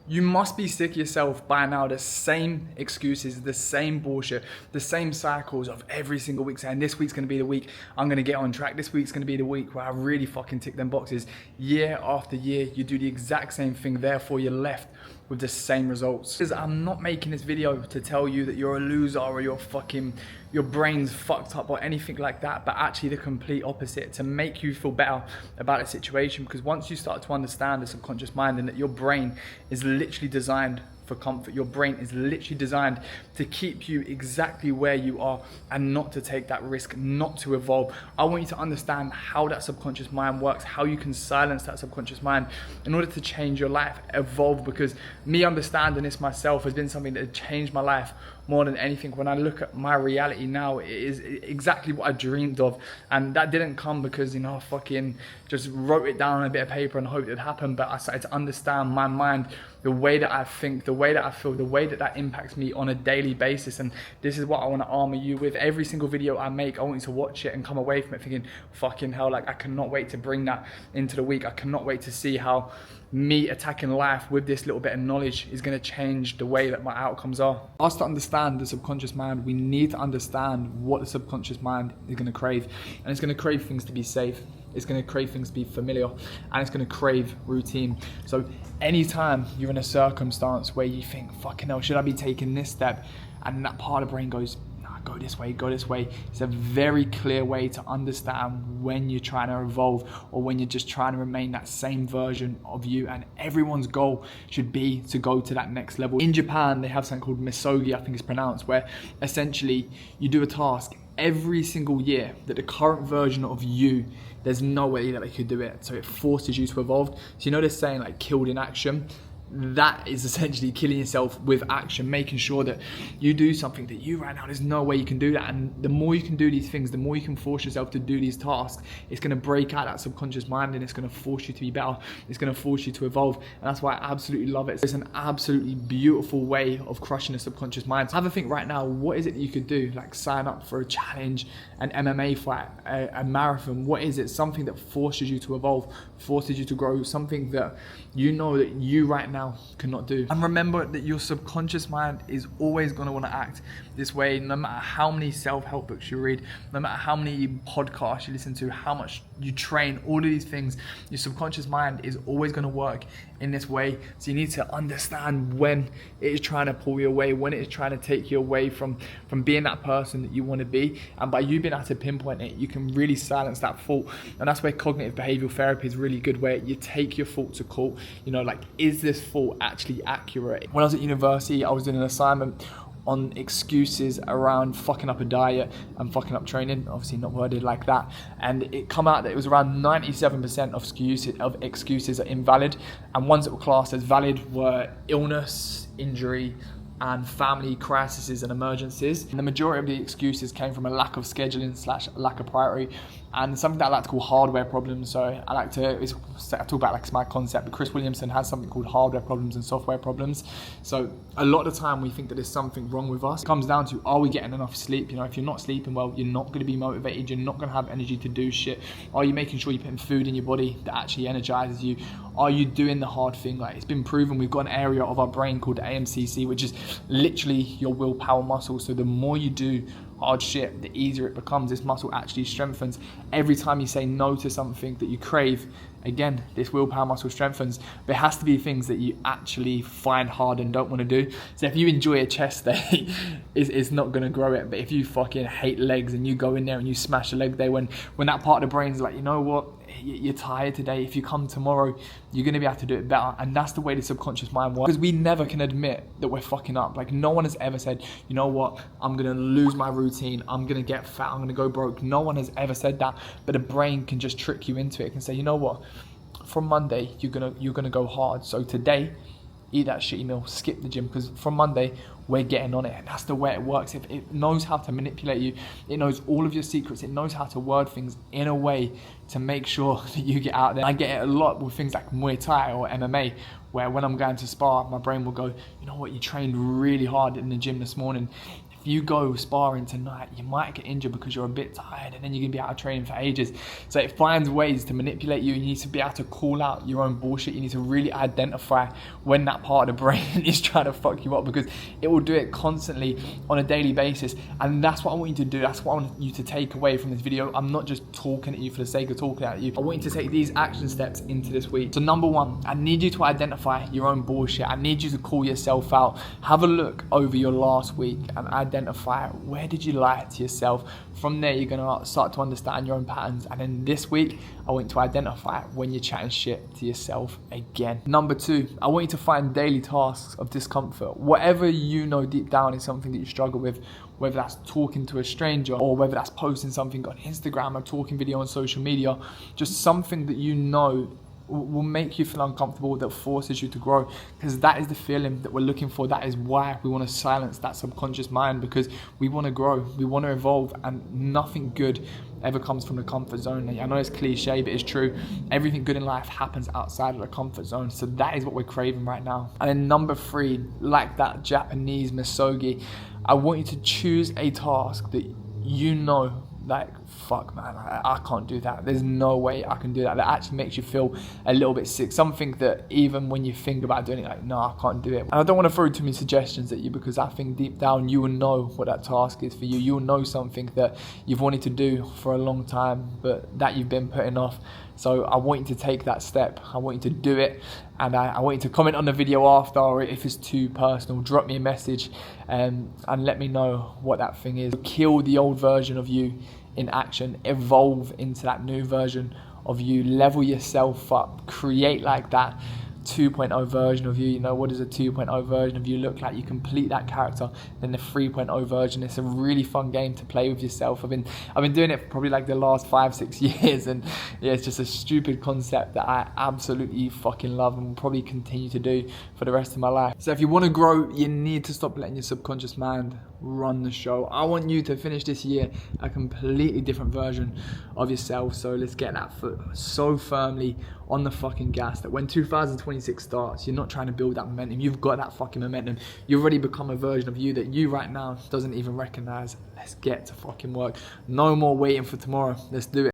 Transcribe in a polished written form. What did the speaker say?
You must be sick of yourself by now, the same excuses, the same bullshit, the same cycles of every single week saying this week's gonna be the week I'm gonna get on track, this week's gonna be the week where I really fucking tick them boxes. Year after year, you do the exact same thing, therefore you're left with the same results. Because I'm not making this video to tell you that you're a loser or your brain's fucked up or anything like that, but actually the complete opposite, to make you feel better about a situation. Because once you start to understand the subconscious mind and that your brain is literally designed for comfort, your brain is literally designed to keep you exactly where you are and not to take that risk, not to evolve. I want you to understand how that subconscious mind works, how you can silence that subconscious mind in order to change your life, evolve. Because me understanding this myself has been something that has changed my life more than anything. When I look at my reality now, it is exactly what I dreamed of, and that didn't come because, I fucking just wrote it down on a bit of paper and hoped it'd happen. But I started to understand my mind, the way that I think, the way that I feel, the way that that impacts me on a daily basis. And this is what I want to armor you with. Every single video I make, I want you to watch it and come away from it thinking, fucking hell, like I cannot wait to bring that into the week. I cannot wait to see how me attacking life with this little bit of knowledge is going to change the way that my outcomes are. For us to understand the subconscious mind, we need to understand what the subconscious mind is going to crave. And it's going to crave things to be safe. It's going to crave things to be familiar, and it's going to crave routine. So anytime you're in a circumstance where you think, fucking hell, should I be taking this step? And that part of the brain goes, go this way, go this way. It's a very clear way to understand when you're trying to evolve or when you're just trying to remain that same version of you. And everyone's goal should be to go to that next level. In Japan, they have something called misogi, I think it's pronounced, where essentially you do a task every single year that the current version of you, there's no way that they could do it. So it forces you to evolve. So this saying like killed in action? That is essentially killing yourself with action, making sure that you do something that you right now, there's no way you can do that. And the more you can do these things, the more you can force yourself to do these tasks, it's going to break out that subconscious mind and it's going to force you to be better. It's going to force you to evolve. And that's why I absolutely love it. It's an absolutely beautiful way of crushing the subconscious mind. So have a think right now, what is it that you could do? Like sign up for a challenge, an MMA fight, a marathon. What is it? Something that forces you to evolve, forces you to grow, something that you know that you right now cannot do. And remember that your subconscious mind is always going to want to act this way, no matter how many self-help books you read, no matter how many podcasts you listen to, how much you train, all of these things, your subconscious mind is always going to work in this way. So you need to understand when it is trying to pull you away, when it is trying to take you away from being that person that you want to be. And by you being able to pinpoint it, you can really silence that thought. And that's where cognitive behavioral therapy is really good, where you take your thought to court. Like, is this thought actually accurate? When I was at university, I was doing an assignment on excuses around fucking up a diet and fucking up training, obviously not worded like that, and it come out that it was around 97% of excuses are invalid, and ones that were classed as valid were illness, injury, and family crises and emergencies. And the majority of the excuses came from a lack of scheduling / lack of priority, and something that I like to call hardware problems. So I talk about like my concept, but Chris Williamson has something called hardware problems and software problems. So a lot of the time we think that there's something wrong with us. It comes down to, are we getting enough sleep? If you're not sleeping well, you're not going to be motivated, you're not going to have energy to do shit. Are you making sure you're putting food in your body that actually energizes you? Are you doing the hard thing? Like, it's been proven, we've got an area of our brain called the AMCC, which is literally your willpower muscle. So the more you do hard shit, the easier it becomes. This muscle actually strengthens every time you say no to something that you crave. Again, this willpower muscle strengthens, but it has to be things that you actually find hard and don't want to do. So if you enjoy a chest day, it's not going to grow it. But if you fucking hate legs and you go in there and you smash a leg day, when that part of the brain's like, you know what, you're tired today, if you come tomorrow, you're going to be able to do it better. And that's the way the subconscious mind works. Because we never can admit that we're fucking up. Like, no one has ever said, you know what, I'm going to lose my routine, I'm going to get fat, I'm going to go broke. No one has ever said that. But the brain can just trick you into it. It can say, you know what, from Monday, you're gonna go hard. So today, eat that shitty meal, skip the gym, because from Monday, we're getting on it. And that's the way it works. If it knows how to manipulate you, it knows all of your secrets, it knows how to word things in a way to make sure that you get out there. I get it a lot with things like Muay Thai or MMA, where when I'm going to spar, my brain will go, you know what, you trained really hard in the gym this morning. if you go sparring tonight, you might get injured because you're a bit tired, and then you're gonna be out of training for ages. So it finds ways to manipulate you. You need to be able to call out your own bullshit. You need to really identify when that part of the brain is trying to fuck you up, because it will do it constantly on a daily basis. And that's what I want you to do. That's what I want you to take away from this video. I'm not just talking at you for the sake of talking at you. I want you to take these action steps into this week. So number one, I need you to identify your own bullshit. I need you to call yourself out. Have a look over your last week and identify, where did you lie to yourself? From there, you're gonna start to understand your own patterns. And then this week, I want you to identify when you're chatting shit to yourself again. Number two, I want you to find daily tasks of discomfort. Whatever you know deep down is something that you struggle with, whether that's talking to a stranger or whether that's posting something on Instagram or talking video on social media, just something that you know will make you feel uncomfortable, that forces you to grow, because that is the feeling that we're looking for. That is why we want to silence that subconscious mind, because we want to grow, we want to evolve, and nothing good ever comes from the comfort zone. I know it's cliche, but it's true. Everything good in life happens outside of the comfort zone. So that is what we're craving right now. And then number three, like that Japanese misogi, I want you to choose a task that you know, like, fuck man, I can't do that. There's no way I can do that. That actually makes you feel a little bit sick. Something that even when you think about doing it, like, no, I can't do it. And I don't want to throw too many suggestions at you, because I think deep down you will know what that task is for you. You will know something that you've wanted to do for a long time, but that you've been putting off. So I want you to take that step. I want you to do it. And I want you to comment on the video after, or if it's too personal, drop me a message and let me know what that thing is. Kill the old version of you in action, evolve into that new version of you, level yourself up, create like that 2.0 version of you. You know, what does a 2.0 version of you look like? You complete that character, then the 3.0 version. It's a really fun game to play with yourself. I've been doing it for probably like the last 5-6 years, and yeah, it's just a stupid concept that I absolutely fucking love and will probably continue to do for the rest of my life. So if you want to grow, you need to stop letting your subconscious mind run the show. I want you to finish this year a completely different version of yourself. So let's get that foot so firmly on the fucking gas that when 2026 starts, you're not trying to build that momentum. You've got that fucking momentum. You've already become a version of you that you right now doesn't even recognize. Let's get to fucking work. No more waiting for tomorrow. Let's do it.